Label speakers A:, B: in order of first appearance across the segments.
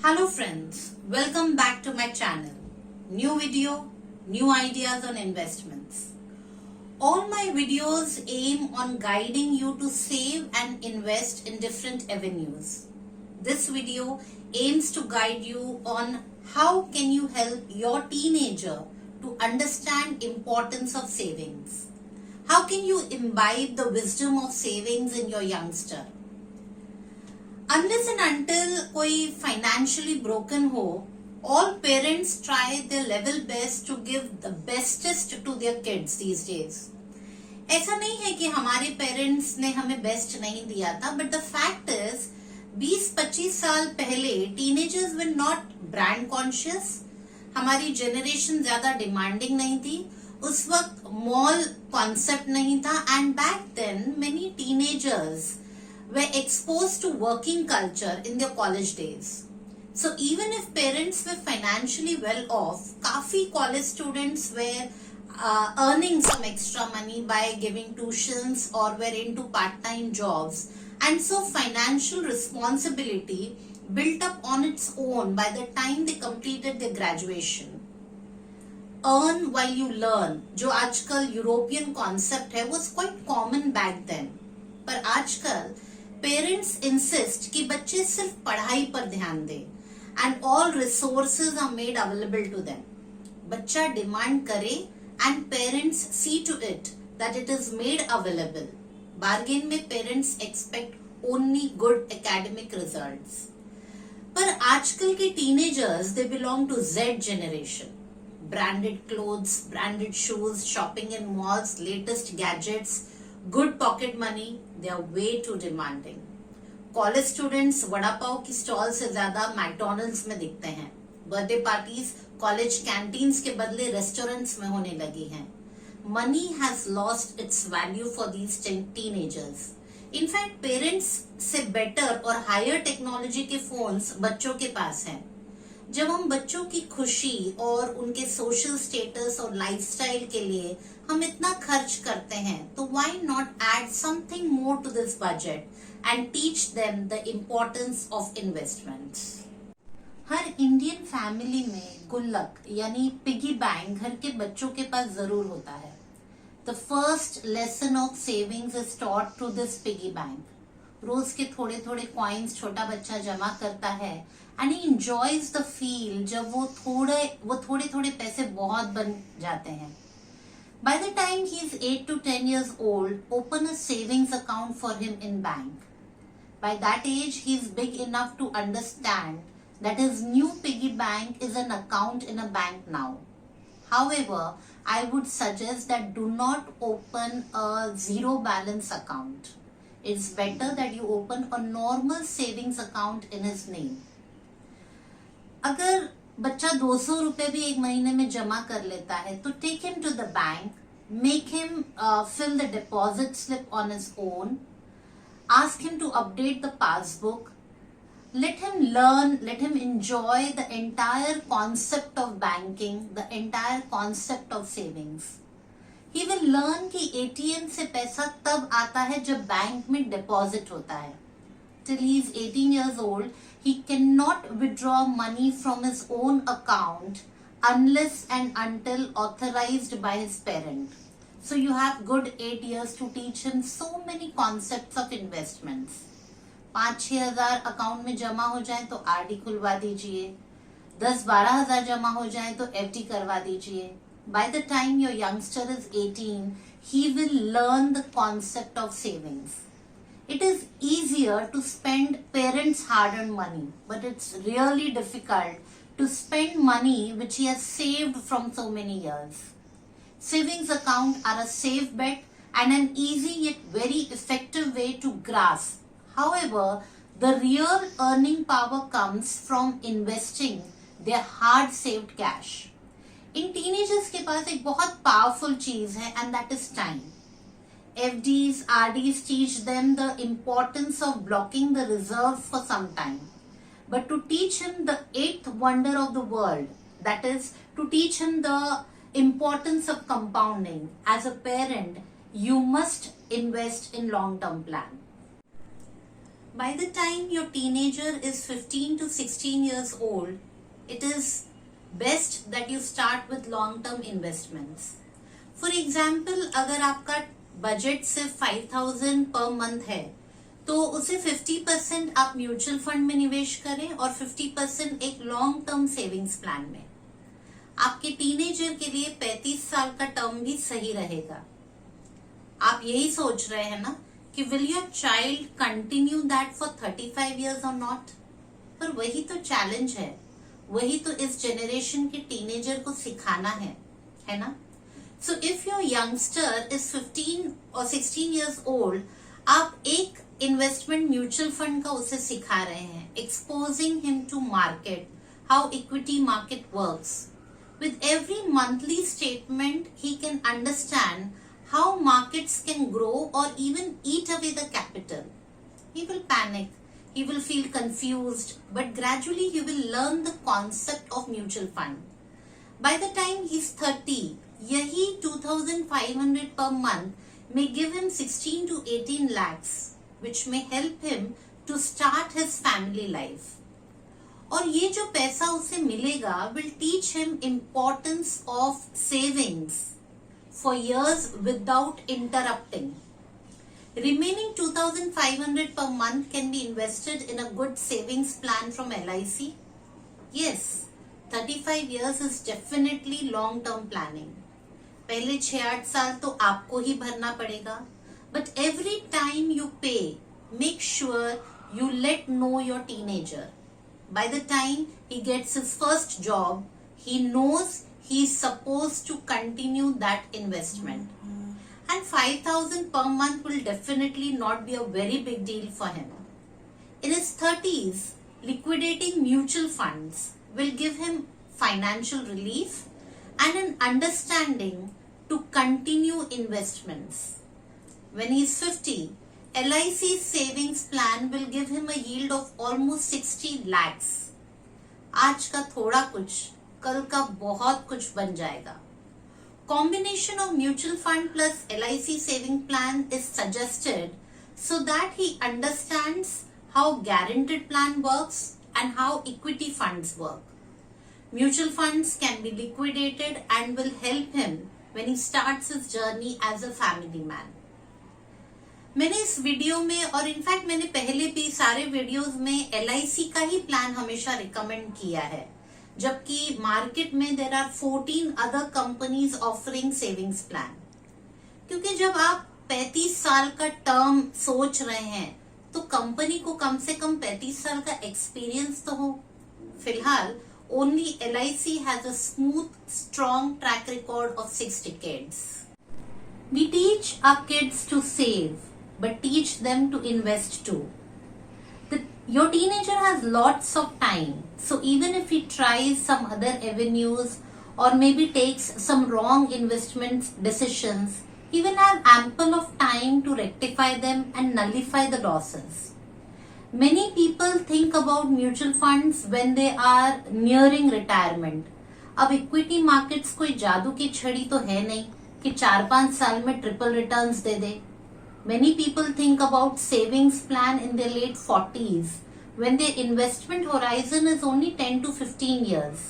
A: Hello friends, welcome back to my channel. New video, new ideas on investments. All my videos aim on guiding you to save and invest in different avenues. This video aims to guide you on how can you help your teenager to understand importance of savings. How can you imbibe the wisdom of savings in your youngster? Unless and until कोई financially broken हो, all parents try their level best to give the bestest to their kids these days. ऐसा नहीं है कि हमारे parents ने हमें best नहीं दिया था, बट द फैक्ट इज 20-25 साल पहले teenagers were not brand conscious. हमारी जनरेशन ज्यादा डिमांडिंग नहीं थी. उस वक्त मॉल कॉन्सेप्ट नहीं था, and back then many teenagers were exposed to working culture in their college days. So even if parents were financially well off, काफी college students were earning some extra money by giving tuitions or were into part-time jobs, and so financial responsibility built up on its own by the time they completed their graduation. Earn while you learn, जो आजकल European concept है, was quite common back then. पर आजकल parents insist कि बच्चे सिर्फ पढ़ाई पर ध्यान दें, and all resources are made available to them. बच्चा डिमांड करे and parents see to it that it is made available. Bargain में parents expect only good academic results. पर आजकल के teenagers they belong to Z generation. Branded clothes, branded shoes, shopping in malls, latest gadgets, good pocket money, they are way too demanding. College students vada pav की stall से ज्यादा McDonald's में दिखते हैं. Birthday parties college canteens के बदले restaurants में होने लगी हैं. Money has lost its value for these teenagers. In fact parents से बेटर और हायर टेक्नोलॉजी के फोन्स बच्चों के पास हैं. जब हम बच्चों की खुशी और उनके सोशल स्टेटस और लाइफस्टाइल के लिए हम इतना खर्च करते हैं, तो why not add something more to this budget and teach them the importance of investments. हर इंडियन फैमिली में गुल्लक यानी पिगी बैंक घर के बच्चों के पास जरूर होता है. The first lesson of savings is taught through this piggy bank. रोज के थोड़े थोड़े कॉइन्स छोटा बच्चा जमा करता है, and he enjoys the feel जब वो थोड़े थोड़े पैसे बहुत बन जाते हैं. By the time he is 8 to 10 years old, open a savings account for him in bank. By that age, he is big enough to understand that his new piggy bank is an account in a bank now. However, I would suggest that do not open a zero balance account. It's better that you open a normal savings account in his name. अगर बच्चा 200 रुपए भी एक महीने में जमा कर लेता है, तो take him to the bank, make him fill the deposit slip on his own, ask him to update the passbook, let him learn, let him enjoy the entire concept of banking, the entire concept of savings. He will learn कि ATM से पैसा तब आता है जब bank में deposit होता है. Till he is 18 years old, he cannot withdraw money from his own account unless and until authorized by his parent. So you have good 8 years to teach him so many concepts of investments. 5-6 हजार account में जमा हो जाए तो RD खुलवा दीजिए. 10-12 हजार जमा हो जाए तो एफडी करवा दीजिए. By the time your youngster is 18, he will learn the concept of savings. It is easier to spend parents' hard-earned money, but it's really difficult to spend money which he has saved from so many years. Savings accounts are a safe bet and an easy yet very effective way to grasp. However, the real earning power comes from investing their hard-saved cash. In teenagers के पास एक बहुत powerful चीज है, and that is time. FDs, RDs teach them the importance of blocking the reserve for some time. But to teach him the eighth wonder of the world, that is, to teach him the importance of compounding, as a parent, you must invest in long-term plan. By the time your teenager is 15 to 16 years old, it is best that you start with long-term investments. For example, अगर आपका budget सिर्फ 5,000 per month है तो उसे 50% आप mutual fund में निवेश करें और 50% एक लॉन्ग टर्म सेविंग्स प्लान में. आपके टीनेजर के लिए 35 साल का टर्म भी सही रहेगा. आप यही सोच रहे हैं ना कि will your child continue that for 35 years और नॉट. पर वही तो चैलेंज है, वही तो इस जनरेशन के टीनेजर को सिखाना है ना. So if your youngster is 15 और 16 years ओल्ड, आप एक इन्वेस्टमेंट म्यूचुअल फंड का उसे सिखा रहे हैं, exposing him to market, how equity market works. With every monthly statement, he can understand how markets can grow or even eat away the capital. He will panic, he will feel confused, but gradually he will learn the concept of mutual fund. By the time he's 30, yahi 2,500 per month may give him 16 to 18 lakhs, which may help him to start his family life. और ये जो पैसा उसे मिलेगा will teach him importance of savings for years without interrupting. Remaining 2,500 per month can be invested in a good savings plan from LIC. Yes, 35 years is definitely long term planning. पहले 6-8 साल तो आपको ही भरना पड़ेगा, but every time you pay, make sure you let know your teenager. By the time he gets his first job, he knows he is supposed to continue that investment. And 5,000 per month will definitely not be a very big deal for him. In his 30s, liquidating mutual funds will give him financial relief and an understanding to continue investments. When he is 50, LIC's savings plan will give him a yield of almost 60 lakhs. आज का थोड़ा कुछ कल का बहुत कुछ बन जाएगा. Combination of mutual fund plus LIC saving plan is suggested so that he understands how guaranteed plan works and how equity funds work. Mutual funds can be liquidated and will help him when he starts his journey as a family man. मैंने इस video में और in fact मैंने पहले भी सारे videos में LIC का ही प्लान हमेशा रिकमेंड किया है, जबकि मार्केट में there are 14 other companies offering savings plan. क्योंकि जब आप 35 साल का टर्म सोच रहे हैं तो कंपनी को कम से कम 35 साल का एक्सपीरियंस तो हो. फिलहाल only LIC has a smooth strong track record of 6 decades. We teach our kids to save, but teach them to invest too. Your teenager has lots of time, so even if he tries some other avenues or maybe takes some wrong investment decisions, he will have ample of time to rectify them and nullify the losses. Many people think about mutual funds when they are nearing retirement. अब equity markets कोई जादू की छड़ी तो है नहीं कि 4-5 साल में triple returns they they. Many people think about savings plan in their late 40s when their investment horizon is only 10 to 15 years.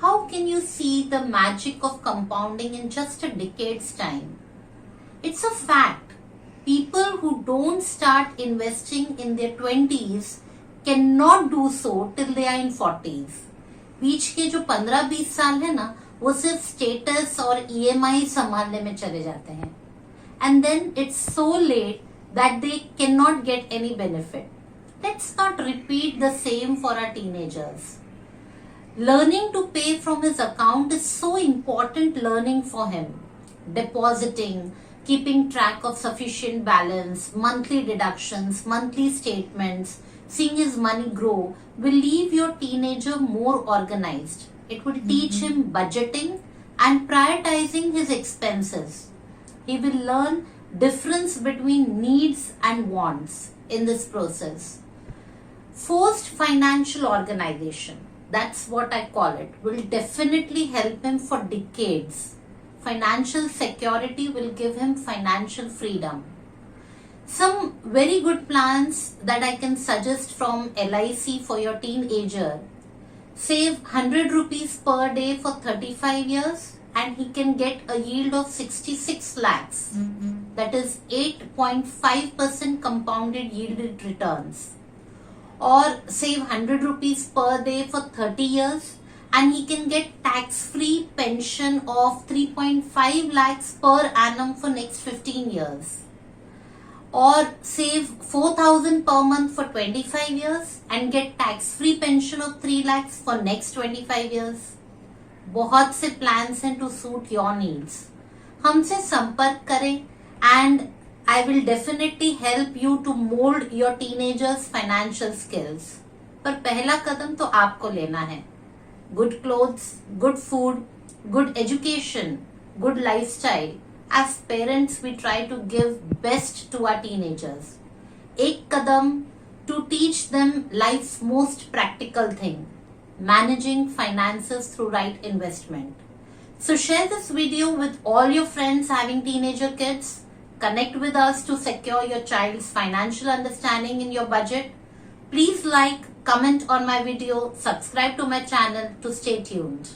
A: How can you see the magic of compounding in just a decade's time? It's a fact. People who don't start investing in their 20s cannot do so till they are in 40s. बीच के जो 15-20 साल है ना, वो सिर्फ status और EMI संभालने में चले जाते हैं. And then it's so late that they cannot get any benefit. Let's not repeat the same for our teenagers. Learning to pay from his account is so important learning for him. Depositing, keeping track of sufficient balance, monthly deductions, monthly statements, seeing his money grow will leave your teenager more organized. It will teach him budgeting and prioritizing his expenses. He will learn difference between needs and wants in this process. Forced financial organization, that's what I call it, will definitely help him for decades. Financial security will give him financial freedom. Some very good plans that I can suggest from LIC for your teenager. Save 100 rupees per day for 35 years and he can get a yield of 66 lakhs. That is 8.5% compounded yielded returns. Or save 100 rupees per day for 30 years and he can get tax-free pension of 3.5 lakhs per annum for next 15 years. Or save 4,000 per month for 25 years and get tax-free pension of 3 lakhs for next 25 years. बहुत से plans हैं to suit your needs. हमसे संपर्क करें and I will definitely help you to mold your teenagers' financial skills. पर पहला कदम तो आपको लेना है. Good clothes, good food, good education, good lifestyle. As parents, we try to give best to our teenagers. एक कदम to teach them life's most practical thing, managing finances through right investment. So share this video with all your friends having teenager kids. Connect with us to secure your child's financial understanding in your budget. Please like, comment on my video, subscribe to my channel to stay tuned.